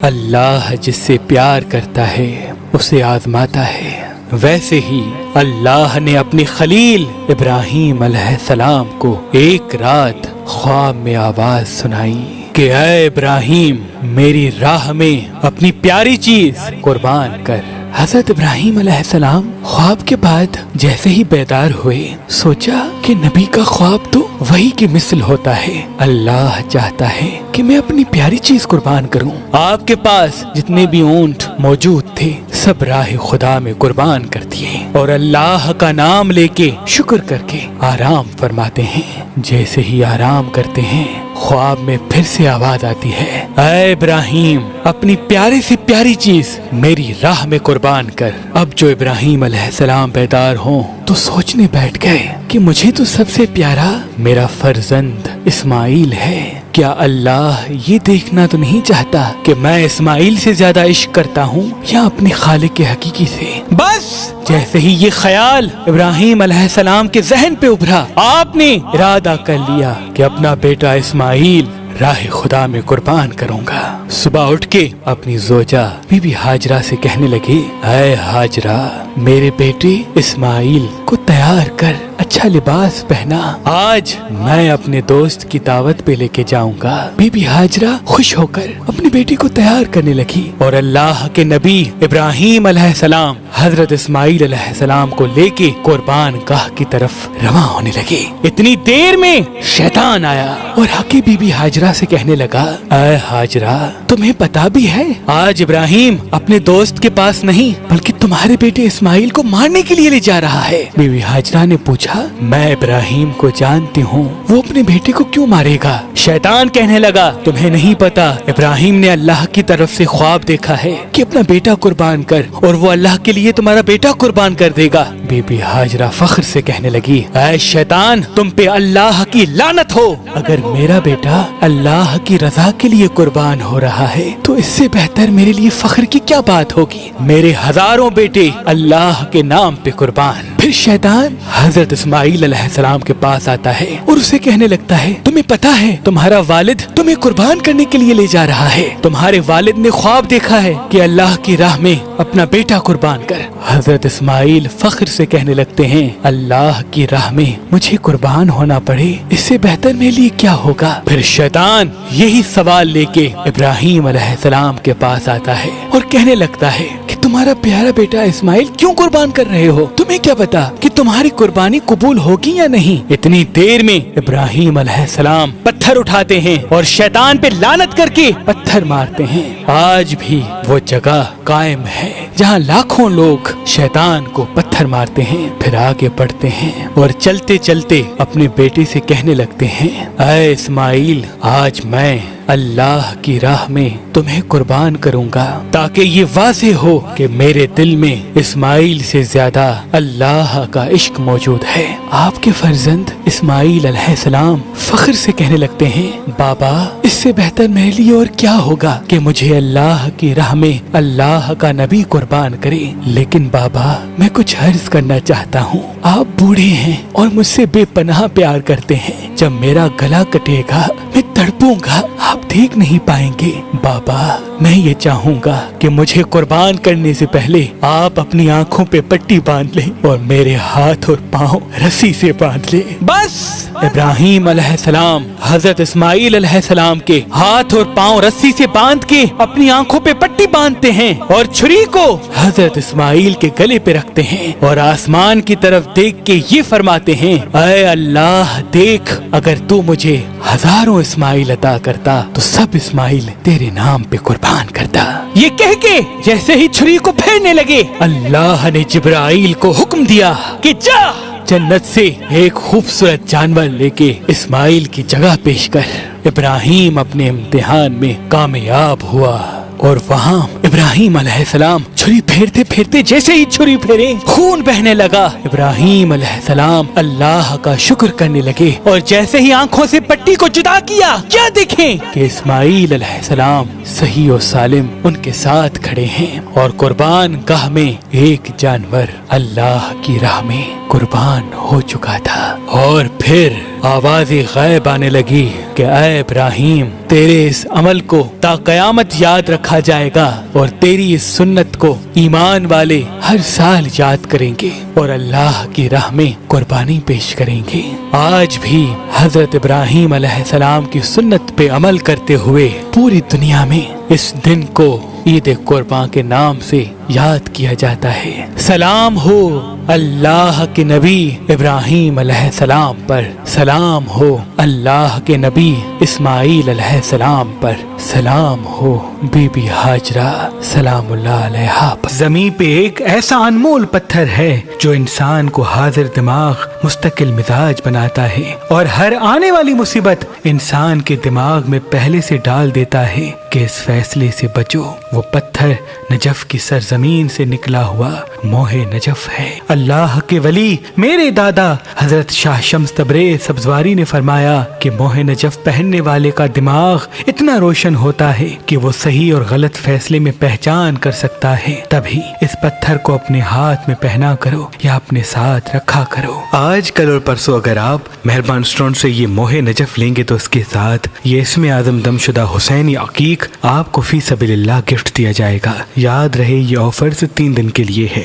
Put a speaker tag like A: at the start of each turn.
A: اللہ جس سے پیار کرتا ہے اسے آزماتا ہے، ویسے ہی اللہ نے اپنے خلیل ابراہیم علیہ السلام کو ایک رات خواب میں آواز سنائی کہ اے ابراہیم، میری راہ میں اپنی پیاری چیز قربان کر۔ حضرت ابراہیم علیہ السلام خواب کے بعد جیسے ہی بیدار ہوئے، سوچا کہ نبی کا خواب تو وہی کی مثل ہوتا ہے، اللہ چاہتا ہے کہ میں اپنی پیاری چیز قربان کروں۔ آپ کے پاس جتنے بھی اونٹ موجود تھے سب راہ خدا میں قربان کر دیے اور اللہ کا نام لے کے شکر کر کے آرام فرماتے ہیں۔ جیسے ہی آرام کرتے ہیں خواب میں پھر سے آواز آتی ہے، اے ابراہیم، اپنی پیاری سے پیاری چیز میری راہ میں قربان کر۔ اب جو ابراہیم علیہ السلام بیدار ہوں تو سوچنے بیٹھ گئے کہ مجھے تو سب سے پیارا میرا فرزند اسماعیل ہے، کیا اللہ یہ دیکھنا تو نہیں چاہتا کہ میں اسماعیل سے زیادہ عشق کرتا ہوں یا اپنے خالق حقیقی سے؟ بس جیسے ہی یہ خیال ابراہیم علیہ السلام کے ذہن پہ ابھرا، آپ نے ارادہ کر لیا کہ اپنا بیٹا اسماعیل راہ خدا میں قربان کروں گا۔ صبح اٹھ کے اپنی زوجہ بی بی ہاجرہ سے کہنے لگے، اے ہاجرہ، میرے بیٹے اسماعیل کو تیار کر، اچھا لباس پہنا، آج میں اپنے دوست کی دعوت پہ لے کے جاؤں گا۔ بی بی ہاجرہ خوش ہو کر اپنی بیٹی کو تیار کرنے لگی اور اللہ کے نبی ابراہیم علیہ السلام حضرت اسماعیل علیہ السلام کو لے کے قربان گاہ کی طرف رواں ہونے لگے۔ اتنی دیر میں شیطان آیا اور آ کے بی بی ہاجرہ سے کہنے لگا، اے ہاجرہ، تمہیں پتا بھی ہے آج ابراہیم اپنے دوست کے پاس نہیں بلکہ تمہارے بیٹے اسماعیل کو مارنے کے لیے لے جا رہا ہے۔ بی بی ہاجرہ نے پوچھا، میں ابراہیم کو جانتی ہوں، وہ اپنے بیٹے کو کیوں مارے گا؟ شیطان کہنے لگا، تمہیں نہیں پتا ابراہیم نے اللہ کی طرف سے خواب دیکھا ہے کہ اپنا بیٹا قربان کر اور وہ اللہ کے لیے تمہارا بیٹا قربان کر دے گا۔ بی بی ہاجرہ فخر سے کہنے لگی، اے شیطان، تم پہ اللہ کی لعنت ہو، اگر میرا بیٹا اللہ کی رضا کے لیے قربان ہو رہا ہے تو اس سے بہتر میرے لیے فخر کی کیا بات ہوگی؟ میرے ہزاروں بیٹے اللہ کے نام پہ قربان۔ پھر شیطان حضرت اسماعیل علیہ السلام کے پاس آتا ہے اور اسے کہنے لگتا ہے، تمہیں پتا ہے تمہارا والد تمہیں قربان کرنے کے لیے لے جا رہا ہے، تمہارے والد نے خواب دیکھا ہے کہ اللہ کی راہ میں اپنا بیٹا قربان کر۔ حضرت اسماعیل فخر سے کہنے لگتے ہیں، اللہ کی راہ میں مجھے قربان ہونا پڑے اس سے بہتر میرے لیے کیا ہوگا؟ پھر شیطان یہی سوال لے کے ابراہیم علیہ السلام کے پاس آتا ہے اور کہنے لگتا ہے کہ تمہارا پیارا بیٹا اسماعیل کیوں قربان کر رہے ہو؟ تمہیں کیا پتا کہ تمہاری قربانی قبول ہوگی یا نہیں؟ اتنی دیر میں ابراہیم علیہ السلام پتھر اٹھاتے ہیں اور شیطان پہ لعنت کر کے پتھر مارتے ہیں۔ آج بھی وہ جگہ قائم ہے جہاں لاکھوں لوگ شیطان کو پتھر مارتے ہیں، پھر آگے بڑھتے ہیں اور چلتے چلتے اپنے بیٹے سے کہنے لگتے ہیں، اے اسماعیل، آج میں اللہ کی راہ میں تمہیں قربان کروں گا تاکہ یہ واضح ہو کہ میرے دل میں اسماعیل سے زیادہ اللہ کا عشق موجود ہے۔ آپ کے فرزند اسماعیل علیہ السلام فخر سے کہنے لگتے ہیں، بابا، اس سے بہتر میرے لیے اور کیا ہوگا کہ مجھے اللہ کی راہ میں اللہ کا نبی قربان کرے، لیکن بابا، میں کچھ عرض کرنا چاہتا ہوں۔ آپ بوڑھے ہیں اور مجھ سے بے پناہ پیار کرتے ہیں، جب میرا گلا کٹے گا میں تڑپوں گا، آپ دیکھ نہیں پائیں گے۔ بابا، میں یہ چاہوں گا کہ مجھے قربان کرنے سے پہلے آپ اپنی آنکھوں پہ پٹی باندھ لیں اور میرے ہاتھ اور پاؤں رسی سے باندھ لیں۔ بس ابراہیم علیہ السلام حضرت اسماعیل علیہ السلام کے ہاتھ اور پاؤں رسی سے باندھ کے اپنی آنکھوں پہ پٹی باندھتے ہیں اور چھری کو حضرت اسماعیل کے گلے پہ رکھتے ہیں اور آسمان کی طرف دیکھ کے یہ فرماتے ہیں، اے اللہ، دیکھ، اگر تو مجھے ہزاروں اسماعیل عطا کرتا تو سب اسماعیل تیرے نام پہ قربان کرتا۔ یہ کہہ کے جیسے ہی چھری کو پھیرنے لگے، اللہ نے جبرائیل کو حکم دیا کہ جا، جنت سے ایک خوبصورت جانور لے کے اسماعیل کی جگہ پیش کر۔ ابراہیم اپنے امتحان میں کامیاب ہوا اور وہاں ابراہیم علیہ السلام چھری پھیرتے پھیرتے جیسے ہی چھری پھیرے خون بہنے لگا۔ ابراہیم علیہ السلام اللہ کا شکر کرنے لگے اور جیسے ہی آنکھوں سے پٹی کو جدا کیا، کیا دیکھیں کہ اسماعیل علیہ السلام صحیح و سالم ان کے ساتھ کھڑے ہیں اور قربان گاہ میں ایک جانور اللہ کی راہ میں قربان ہو چکا تھا۔ اور پھر آواز غیب آنے لگی کہ اے ابراہیم، تیرے اس عمل کو تا قیامت یاد رکھا جائے گا اور تیری اس سنت کو ایمان والے ہر سال یاد کریں گے اور اللہ کی راہ میں قربانی پیش کریں گے۔ آج بھی حضرت ابراہیم علیہ السلام کی سنت پہ عمل کرتے ہوئے پوری دنیا میں اس دن کو عید قربان کے نام سے یاد کیا جاتا ہے۔ سلام ہو اللہ کے نبی ابراہیم علیہ السلام پر، سلام ہو اللہ کے نبی اسماعیل علیہ السلام پر، سلام ہو بی بی ہاجرہ سلام اللہ علیہا پر۔ زمین پہ ایک ایسا انمول پتھر ہے جو انسان کو حاضر دماغ، مستقل مزاج بناتا ہے اور ہر آنے والی مصیبت انسان کے دماغ میں پہلے سے ڈال دیتا ہے کہ اس فیصلے سے بچو۔ وہ پتھر نجف کی سرزمین سے نکلا ہوا موہ نجف ہے۔ اللہ کے ولی میرے دادا حضرت شاہ شمس تبریز سبزواری نے فرمایا کہ موہ نجف پہننے والے کا دماغ اتنا روشن ہوتا ہے کہ وہ صحیح اور غلط فیصلے میں پہچان کر سکتا ہے۔ تبھی اس پتھر کو اپنے ہاتھ میں پہنا کرو یا اپنے ساتھ رکھا کرو۔ آج کل اور پرسوں اگر آپ مہربان اسٹون سے یہ موہ نجف لیں گے تو اس کے ساتھ یہ اسم اعظم دم شدہ حسینی عقیق آپ کو فی سبیل اللہ گفٹ دیا جائے گا۔ یاد رہے یہ آفر 3 دن کے لیے ہے۔